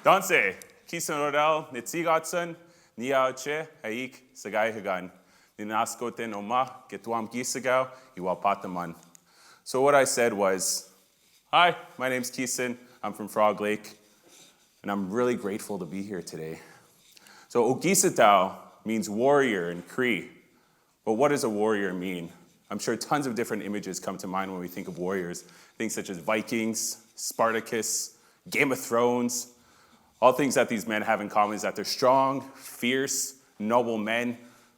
Danse, Keestin O'Dell, Nitsigatsun, Niaoche, Haik, Sagai Hagan. Ninaskote no ma, Getuam Gisagao, Iwapataman. So what I said was, hi, my name's Keestin, I'm from Frog Lake, and I'm really grateful to be here today. So Okicitawak means warrior in Cree. But what does a warrior mean? I'm sure tons of different images come to mind when we think of warriors. Things such as Vikings, Spartacus, Game of Thrones. All things that these men have in common is that they're strong, fierce, noble men,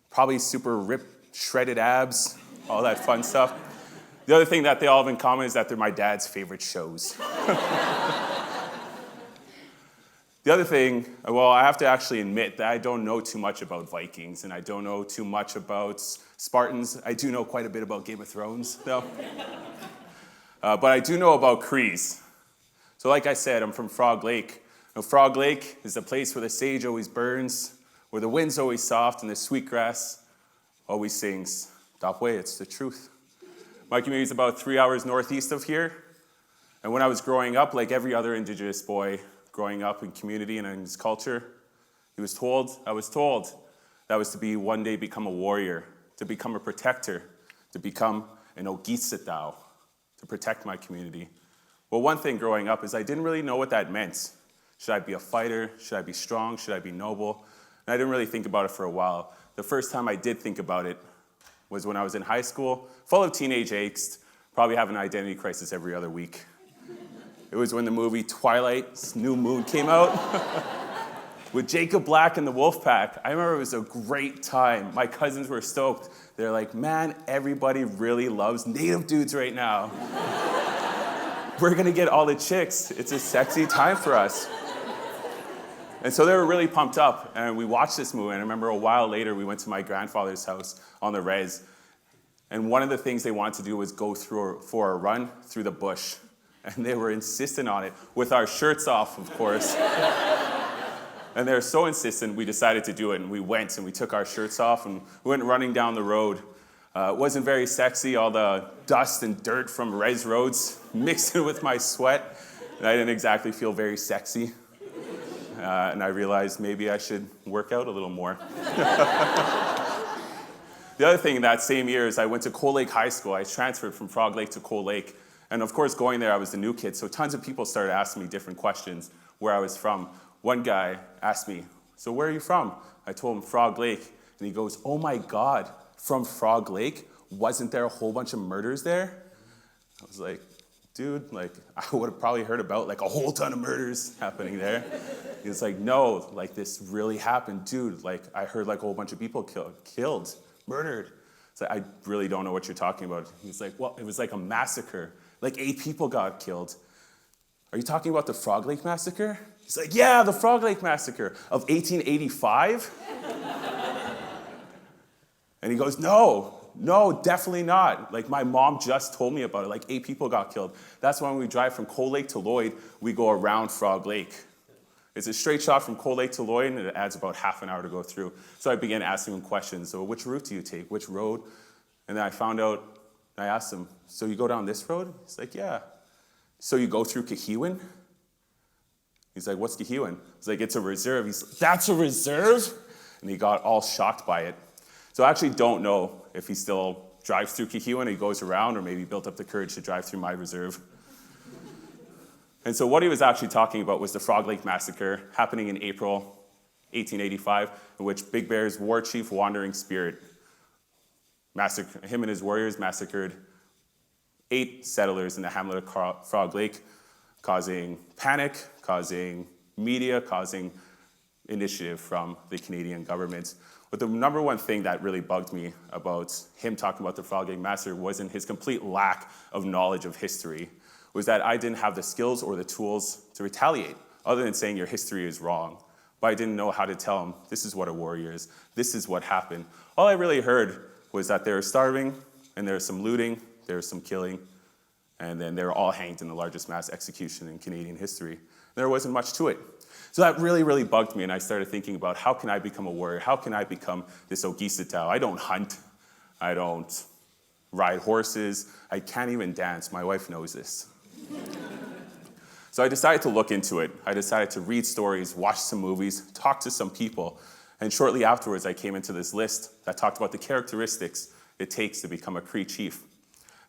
probably super ripped, shredded abs, all that fun stuff. The other thing that they all have in common is that they're my dad's favorite shows. The other thing, well, I have to actually admit that I don't know too much about Vikings, and I don't know too much about Spartans. I do know quite a bit about Game of Thrones, though. But I do know about Crees. So like I said, I'm from Frog Lake. Now, Frog Lake is the place where the sage always burns, where the wind's always soft, and the sweetgrass always sings. That way, it's the truth. My community is about 3 hours northeast of here. And when I was growing up, like every other Indigenous boy, growing up in community and in his culture, I was told that was to be one day become a warrior, to become a protector, to become an Okicitawak, to protect my community. Well, one thing growing up is I didn't really know what that meant. Should I be a fighter? Should I be strong? Should I be noble? And I didn't really think about it for a while. The first time I did think about it was when I was in high school, full of teenage angst, probably having an identity crisis every other week. It was when the movie Twilight's New Moon came out with Jacob Black and the Wolfpack. I remember it was a great time. My cousins were stoked. They're like, man, everybody really loves Native dudes right now. We're gonna get all the chicks. It's a sexy time for us. And so they were really pumped up, and we watched this movie, and I remember a while later we went to my grandfather's house on the res, and one of the things they wanted to do was go for a run through the bush. And they were insistent on it, with our shirts off, of course. And they were so insistent, we decided to do it, and we went, and we took our shirts off, and we went running down the road. It wasn't very sexy, all the dust and dirt from res roads mixed in with my sweat, and I didn't exactly feel very sexy. And I realized maybe I should work out a little more. The other thing that same year is I went to Coal Lake High School. I transferred from Frog Lake to Coal Lake. And of course, going there, I was the new kid, so tons of people started asking me different questions, where I was from. One guy asked me, so where are you from? I told him Frog Lake, and he goes, oh my God, from Frog Lake? Wasn't there a whole bunch of murders there? I was like, dude, like, I would have probably heard about like a whole ton of murders happening there. He was like, no, like this really happened, dude. Like, I heard like a whole bunch of people killed, murdered. So I really don't know what you're talking about. He's like, well, it was like a massacre. Like 8 people got killed. Are you talking about the Frog Lake Massacre? He's like, yeah, the Frog Lake Massacre of 1885. And he goes, no, definitely not. Like my mom just told me about it. Like 8 people got killed. That's why when we drive from Coal Lake to Lloyd, we go around Frog Lake. It's a straight shot from Coal Lake to Lloyd, and it adds about half an hour to go through. So I began asking him questions. So which route do you take? Which road? And then I found out, I asked him, so you go down this road? He's like, yeah. So you go through Keestin? He's like, what's Keestin? He's like, it's a reserve. He's like, that's a reserve? And he got all shocked by it. So I actually don't know if he still drives through Keestin and he goes around, or maybe built up the courage to drive through my reserve. And so what he was actually talking about was the Frog Lake Massacre happening in April 1885, in which Big Bear's war chief, Wandering Spirit, him and his warriors massacred 8 settlers in the hamlet of Frog Lake, causing panic, causing media, causing initiative from the Canadian government. But the number one thing that really bugged me about him talking about the Frog Lake Massacre wasn't his complete lack of knowledge of history, was that I didn't have the skills or the tools to retaliate, other than saying your history is wrong. But I didn't know how to tell him, this is what a warrior is, this is what happened. All I really heard was that they were starving, and there was some looting, there was some killing, and then they were all hanged in the largest mass execution in Canadian history. There wasn't much to it. So that really, really bugged me, and I started thinking about how can I become a warrior? How can I become this Okicitawak? I don't hunt. I don't ride horses. I can't even dance. My wife knows this. So I decided to look into it. I decided to read stories, watch some movies, talk to some people. And shortly afterwards, I came into this list that talked about the characteristics it takes to become a Cree chief.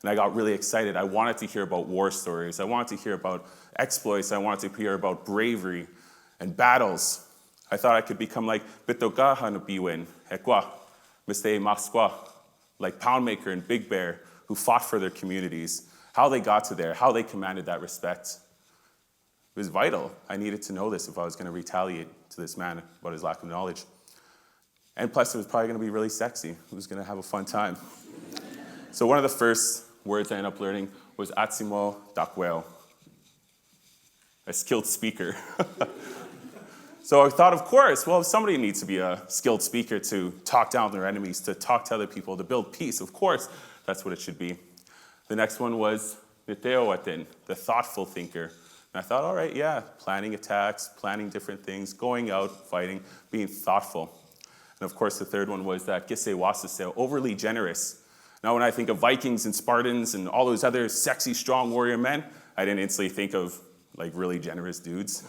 And I got really excited. I wanted to hear about war stories. I wanted to hear about exploits. I wanted to hear about bravery and battles. I thought I could become like Bitogaha no Biwin, Ekwa, Miste Maskwa, like Poundmaker and Big Bear, who fought for their communities, how they got to there, how they commanded that respect. It was vital. I needed to know this if I was going to retaliate to this man about his lack of knowledge. And plus, it was probably going to be really sexy. It was going to have a fun time. So one of the first words I ended up learning was Atsimo Dakweo, a skilled speaker. So I thought, of course, well, if somebody needs to be a skilled speaker to talk down their enemies, to talk to other people, to build peace, of course, that's what it should be. The next one was Niteowatin, the thoughtful thinker. And I thought, all right, yeah, planning attacks, planning different things, going out, fighting, being thoughtful. And of course, the third one was that Gise Wasase, overly generous. Now, when I think of Vikings and Spartans and all those other sexy, strong warrior men, I didn't instantly think of like really generous dudes.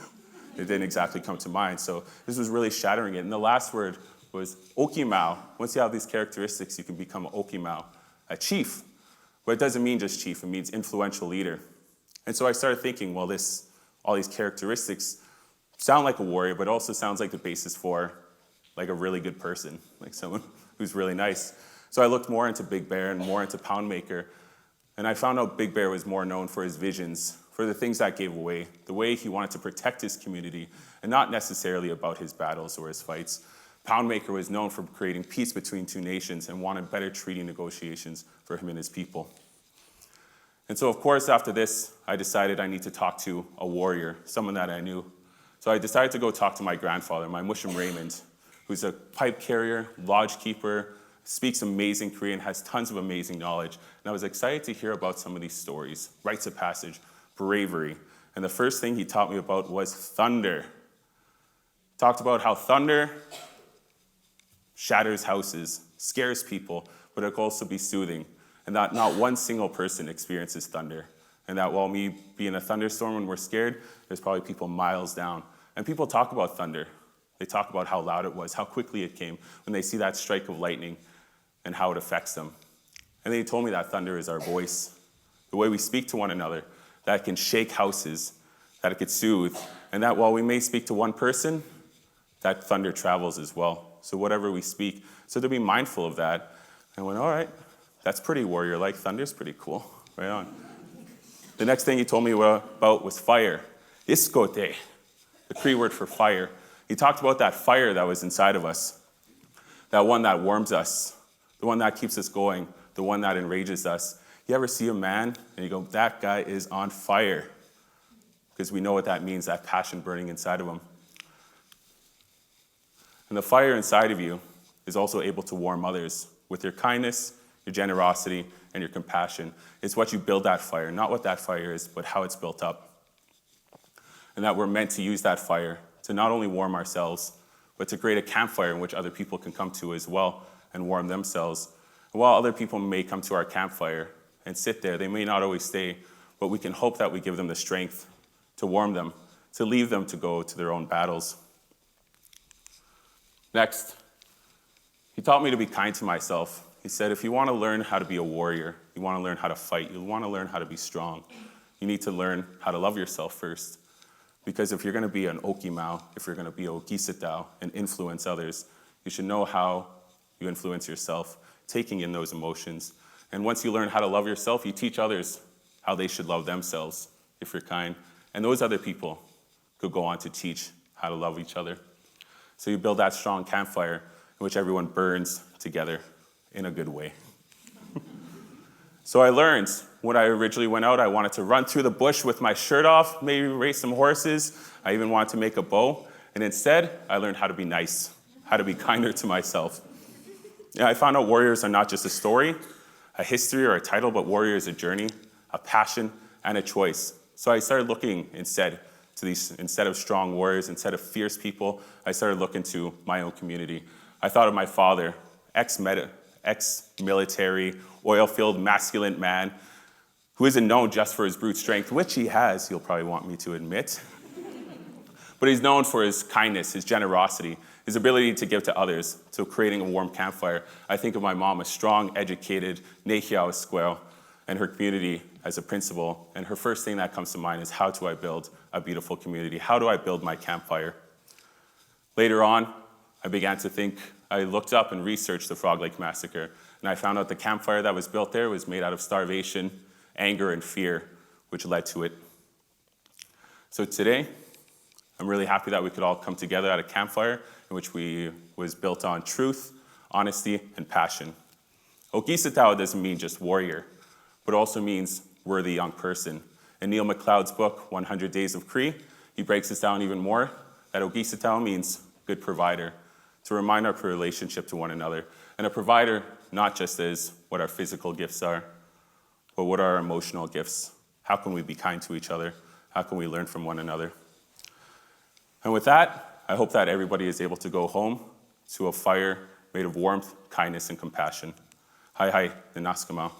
It didn't exactly come to mind. So this was really shattering it. And the last word was Okimau. Once you have these characteristics, you can become an Okimau, a chief. But it doesn't mean just chief, it means influential leader. And so I started thinking, well, all these characteristics sound like a warrior, but also sounds like the basis for like a really good person, like someone who's really nice. So I looked more into Big Bear and more into Poundmaker, and I found out Big Bear was more known for his visions, for the things that gave away, the way he wanted to protect his community, and not necessarily about his battles or his fights. Poundmaker was known for creating peace between two nations and wanted better treaty negotiations for him and his people. And so, of course, after this, I decided I need to talk to a warrior, someone that I knew. So I decided to go talk to my grandfather, my Mushum Raymond, who's a pipe carrier, lodge keeper, speaks amazing Korean, has tons of amazing knowledge. And I was excited to hear about some of these stories, rites of passage, bravery. And the first thing he taught me about was thunder. Talked about how thunder shatters houses, scares people, but it can also be soothing. And that not one single person experiences thunder. And that while we be in a thunderstorm when we're scared, there's probably people miles down. And people talk about thunder. They talk about how loud it was, how quickly it came, when they see that strike of lightning and how it affects them. And then he told me that thunder is our voice, the way we speak to one another, that it can shake houses, that it could soothe, and that while we may speak to one person, that thunder travels as well. So whatever we speak, so to be mindful of that. And I went, all right, that's pretty warrior-like. Thunder's pretty cool. Right on. The next thing he told me about was fire. Iskote, the Cree word for fire. He talked about that fire that was inside of us, that one that warms us, the one that keeps us going, the one that enrages us. You ever see a man and you go, that guy is on fire? Because we know what that means, that passion burning inside of him. And the fire inside of you is also able to warm others with your kindness, your generosity, and your compassion. It's what you build that fire, not what that fire is, but how it's built up. And that we're meant to use that fire to not only warm ourselves, but to create a campfire in which other people can come to as well and warm themselves. And while other people may come to our campfire and sit there, they may not always stay, but we can hope that we give them the strength to warm them, to leave them to go to their own battles. Next, he taught me to be kind to myself. He said, if you want to learn how to be a warrior, you want to learn how to fight, you want to learn how to be strong, you need to learn how to love yourself first. Because if you're going to be an Okimau, if you're going to be a Okicitawak and influence others, you should know how you influence yourself, taking in those emotions. And once you learn how to love yourself, you teach others how they should love themselves, if you're kind. And those other people could go on to teach how to love each other. So you build that strong campfire in which everyone burns together in a good way. So I learned when I originally went out, I wanted to run through the bush with my shirt off, maybe race some horses. I even wanted to make a bow. And instead, I learned how to be nice, how to be kinder to myself. Yeah, I found out warriors are not just a story, a history, or a title, but warrior is a journey, a passion, and a choice. So I started looking instead to these, instead of strong warriors, instead of fierce people, I started looking to my own community. I thought of my father, ex-military, oil-filled, masculine man, who isn't known just for his brute strength, which he has, you'll probably want me to admit. But he's known for his kindness, his generosity, his ability to give to others, to creating a warm campfire. I think of my mom, a strong, educated, Nehiawa squirrel, and her community as a principal. And her first thing that comes to mind is, how do I build a beautiful community? How do I build my campfire? Later on, I began to think, I looked up and researched the Frog Lake Massacre, and I found out the campfire that was built there was made out of starvation, anger, and fear, which led to it. So today, I'm really happy that we could all come together at a campfire in which was built on truth, honesty, and passion. Okicitawak doesn't mean just warrior, but also means worthy young person. In Neil MacLeod's book, 100 Days of Cree, he breaks this down even more, that Okicitawak means good provider, to remind our relationship to one another. And a provider, not just as what our physical gifts are, but what are our emotional gifts? How can we be kind to each other? How can we learn from one another? And with that, I hope that everybody is able to go home to a fire made of warmth, kindness, and compassion. Hai hai, the Naskama.